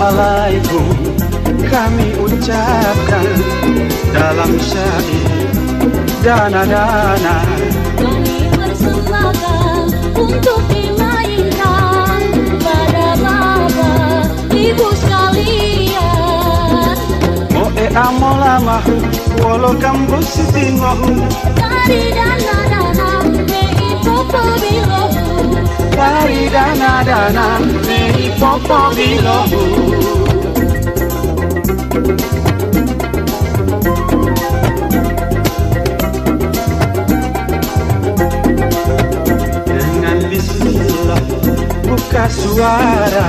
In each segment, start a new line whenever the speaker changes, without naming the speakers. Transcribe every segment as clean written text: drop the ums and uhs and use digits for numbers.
Assalamualaikum kami ucapkan dalam syair dana-dana.
Kami persembahkan untuk dimainkan pada bapak ibu sekalian.
Moe amolama wolo kampus sitingohu
Dari dana-dana mei popo bilohu.
dari dana-dana mei popo bilohu. Dengan bismillah buka suara,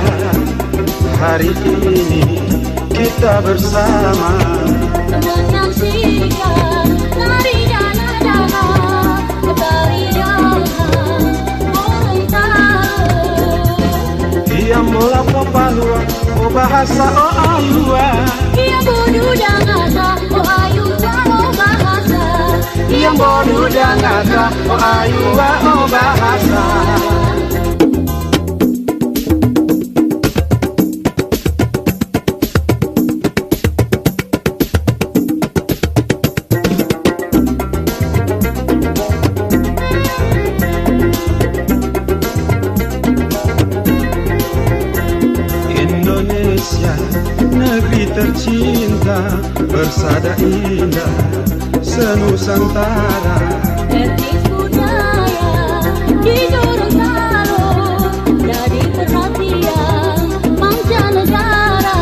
hari ini kita bersama
Menyaksikan tari dana-dana, tari dana Gorontalo.
Yang bola popalua, o bahasa o alua.
Yang bodoh dangata, o ayuwa o bahasa.
Yang bodoh dangata, o ayua o bahasa. Indonesia, negeri tercinta, bersada indah, senusantara.
Etnis budaya di Gorontalo jadi perhatian mancanegara.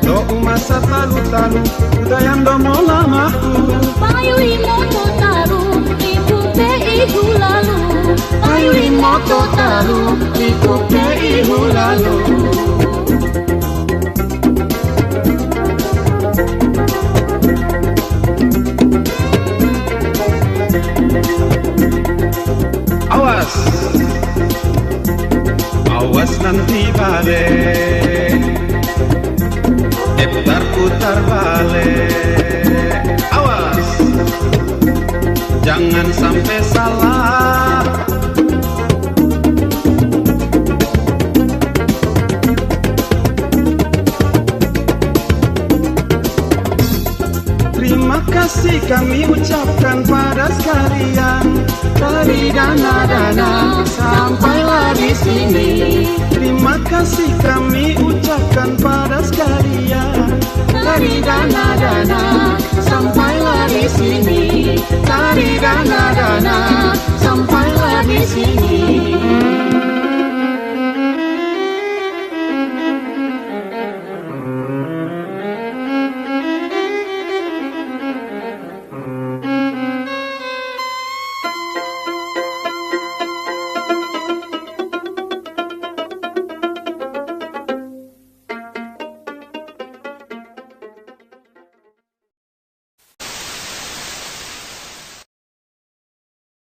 Do masa talu-talu, budaya domo lamaku.
Payu imoto taru, ibu ibu lalu.
Payu imoto talu, iku ke ihu lalu. Awas, awas nanti balik, putar balik. Awas, jangan sampai salah. Terima kasih kami ucapkan pada sekalian. Dari dana-dana sampailah di sini. Terima kasih kami ucapkan pada sekalian. Dari dana-dana sampailah di sini. Dari dana-dana sampailah di sini.